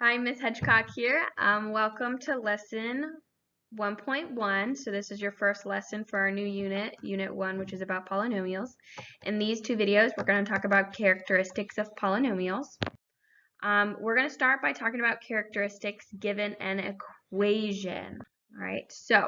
Hi, Ms. Hedgecock here. Welcome to lesson 1.1. So this is your first lesson for our new unit, Unit 1, which is about polynomials. In these two videos, we're going to talk about characteristics of polynomials. We're going to start by talking about characteristics given an equation. All right, so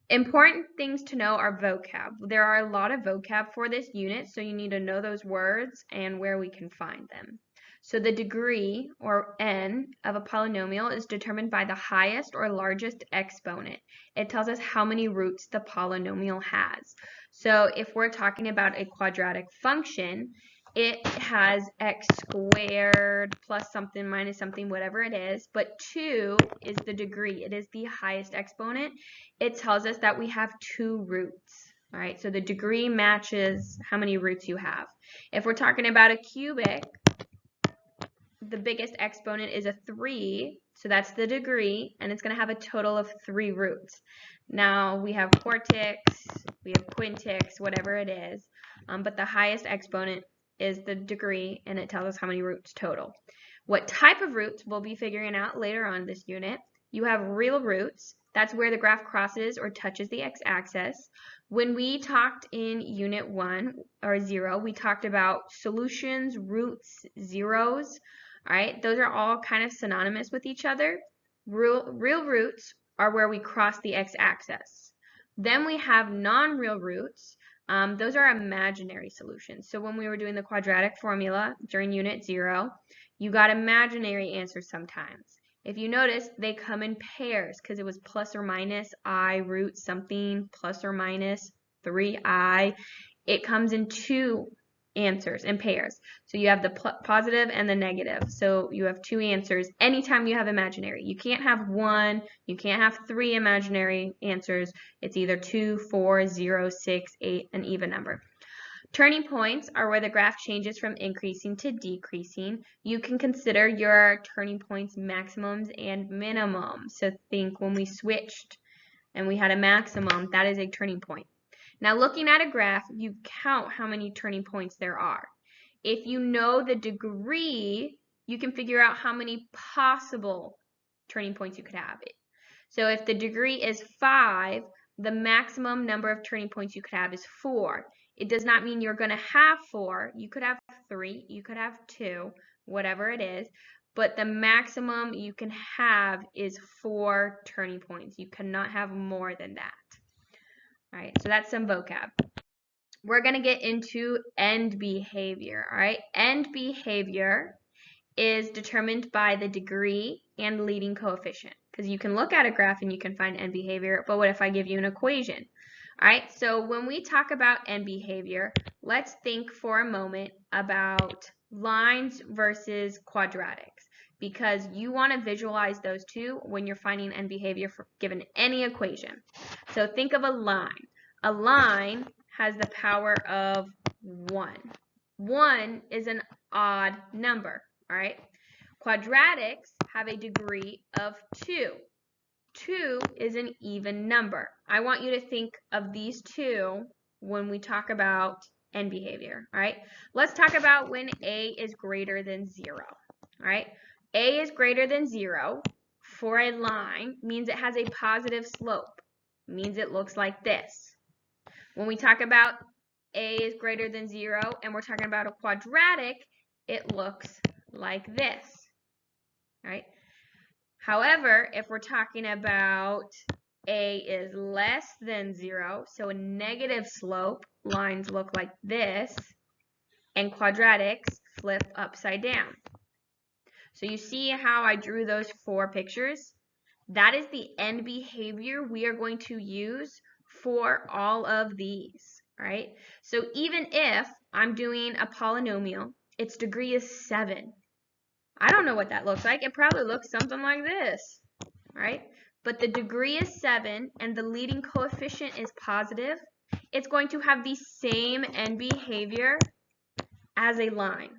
important things to know are vocab. There are a lot of vocab for this unit, so you need to know those words and where we can find them. So the degree, or n, of a polynomial is determined by the highest or largest exponent. It tells us how many roots the polynomial has. So if we're talking about a quadratic function, it has x squared plus something minus something, whatever it is, but 2 is the degree. It is the highest exponent. It tells us that we have 2 roots. All right, so the degree matches how many roots you have. If we're talking about a cubic, the biggest exponent is a 3, so that's the degree, and it's going to have a total of 3 roots. Now, we have quartix, we have quintix, whatever it is, but the highest exponent is the degree, and it tells us how many roots total. What type of roots we'll be figuring out later on in this unit. You have real roots. That's where the graph crosses or touches the x-axis. When we talked in Unit 1, or 0, we talked about solutions, roots, zeros. All right, those are all kind of synonymous with each other. Real roots are where we cross the x-axis. Then we have non-real roots. Those are imaginary solutions. So when we were doing the quadratic formula during Unit 0, you got imaginary answers sometimes. If you notice, they come in pairs because it was plus or minus I root something, plus or minus 3i. It comes in 2 answers in pairs. So you have the positive and the negative. So you have 2 answers anytime you have imaginary. You can't have 1, you can't have 3 imaginary answers. It's either 2, 4, 0, 6, 8, an even number. Turning points are where the graph changes from increasing to decreasing. You can consider your turning points maximums and minimums. So think when we switched and we had a maximum, that is a turning point. Now looking at a graph, you count how many turning points there are. If you know the degree, you can figure out how many possible turning points you could have. So if the degree is 5, the maximum number of turning points you could have is 4. It does not mean you're going to have 4. You could have 3, you could have 2, whatever it is. But the maximum you can have is 4 turning points. You cannot have more than that. All right, so that's some vocab. We're going to get into end behavior. All right, end behavior is determined by the degree and leading coefficient. Because you can look at a graph and you can find end behavior, but what if I give you an equation? All right, so when we talk about end behavior, let's think for a moment about lines versus quadratics, because you want to visualize those two when you're finding end behavior for given any equation. So think of a line. A line has the power of 1. 1 is an odd number, all right? Quadratics have a degree of 2. 2 is an even number. I want you to think of these two when we talk about end behavior, all right? Let's talk about when a is greater than 0, all right? A is greater than 0 for a line means it has a positive slope, means it looks like this. When we talk about a is greater than 0 and we're talking about a quadratic, it looks like this, all right? However, if we're talking about a is less than 0, so a negative slope, lines look like this, and quadratics flip upside down. So you see how I drew those 4 pictures? That is the end behavior we are going to use for all of these, right? So even if I'm doing a polynomial, its degree is 7. I don't know what that looks like. It probably looks something like this, right? But the degree is 7 and the leading coefficient is positive. It's going to have the same end behavior as a line,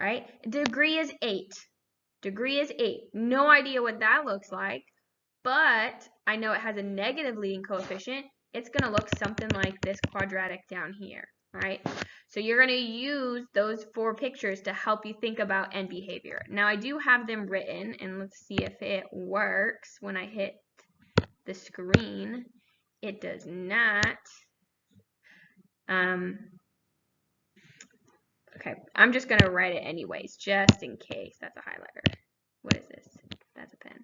right? Degree is 8. Degree is 8. No idea what that looks like, but I know it has a negative leading coefficient. It's going to look something like this quadratic down here. All right. So you're going to use those 4 pictures to help you think about end behavior. Now I do have them written, and let's see if it works when I hit the screen. It does not. Okay, I'm just going to write it anyways, just in case. That's a highlighter. What is this? That's a pen.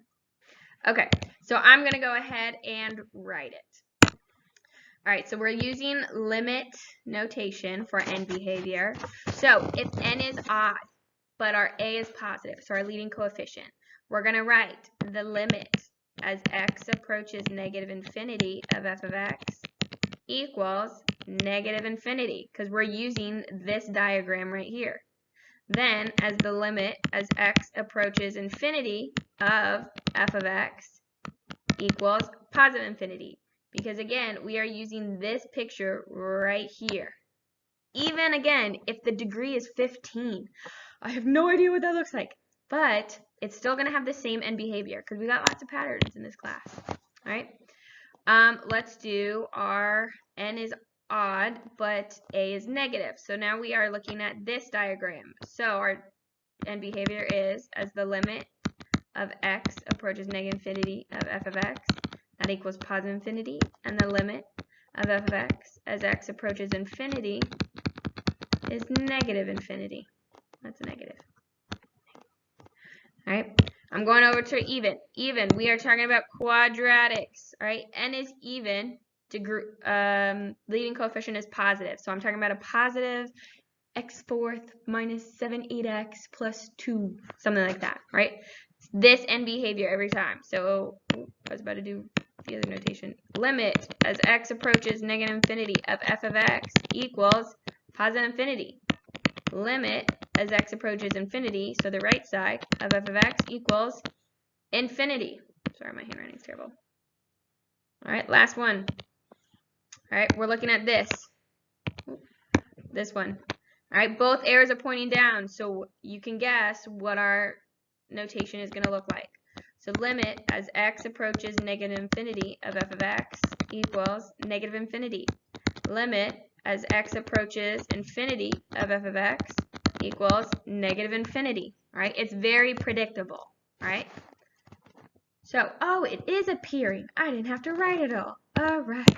Okay, so I'm going to go ahead and write it. All right, so we're using limit notation for end behavior. So if n is odd, but our a is positive, so our leading coefficient, we're going to write the limit as x approaches negative infinity of f of x equals negative infinity, because we're using this diagram right here. Then, as the limit as x approaches infinity of f of x equals positive infinity, because again, we are using this picture right here. Even again, if the degree is 15, I have no idea what that looks like, but it's still going to have the same end behavior because we got lots of patterns in this class. All right. Let's do our n is odd, but a is negative. So now we are looking at this diagram. So our end behavior is as the limit of x approaches negative infinity of f of x, that equals positive infinity, and the limit of f of x as x approaches infinity is negative infinity. That's a negative. All right. I'm going over to even. Even. We are talking about quadratics. All right. N is even. Leading coefficient is positive. So I'm talking about a positive x fourth minus 7/8x plus 2. Something like that. Right. This end behavior every time. So I was about to do the other notation. Limit as x approaches negative infinity of f of x equals positive infinity. Limit as x approaches infinity, so the right side of f of x equals infinity. Sorry, my handwriting's terrible. All right, last one. All right, we're looking at this one. All right, both arrows are pointing down, so you can guess what our notation is going to look like. So limit as x approaches negative infinity of f of x equals negative infinity. Limit as x approaches infinity of f of x equals negative infinity. All right, it's very predictable. All right. So, oh, it is appearing. I didn't have to write it all. All right.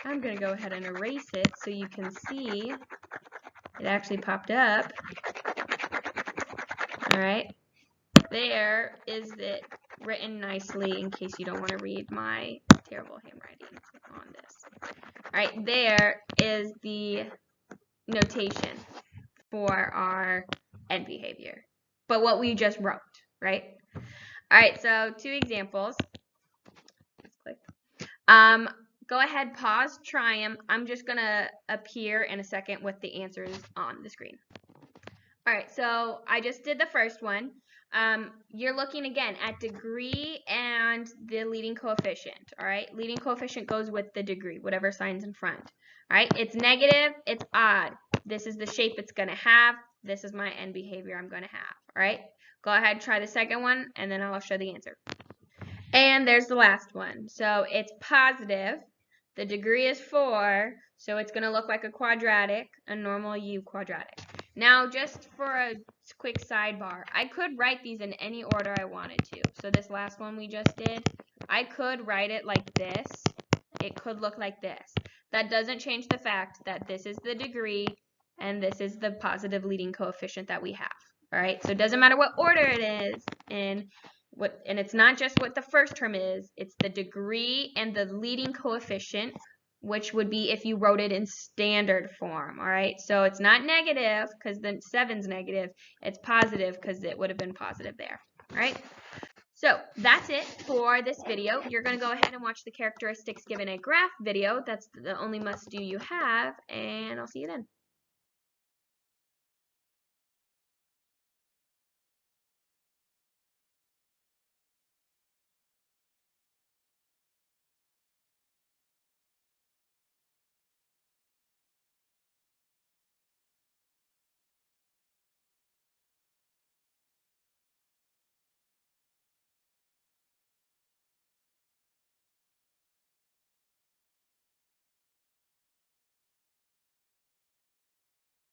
I'm going to go ahead and erase it so you can see it actually popped up. All right. There is it written nicely in case you don't want to read my terrible handwriting on this. All right, there is the notation for our end behavior, but what we just wrote, right? All right, so 2 examples. Let's click. Go ahead, pause, try them. I'm just going to appear in a second with the answers on the screen. All right, so I just did the first one. You're looking again at degree and the leading coefficient. All right, leading coefficient goes with the degree, whatever sign's in front. All right, it's negative, it's odd. This is the shape it's going to have. This is my end behavior I'm going to have. All right, go ahead, try the second one, and then I'll show the answer. And there's the last one. So it's positive. The degree is 4, so it's going to look like a quadratic, a normal U quadratic. Now, just for a quick sidebar, I could write these in any order I wanted to. So this last one we just did, I could write it like this. It could look like this. That doesn't change the fact that this is the degree and this is the positive leading coefficient that we have. All right, so it doesn't matter what order it is, and it's not just what the first term is, it's the degree and the leading coefficient, which would be if you wrote it in standard form. All right, so it's not negative because then 7's negative, it's positive because it would have been positive there. All right, so that's it for this video. You're going to go ahead and watch the characteristics given a graph video. That's the only must do you have, and I'll see you then.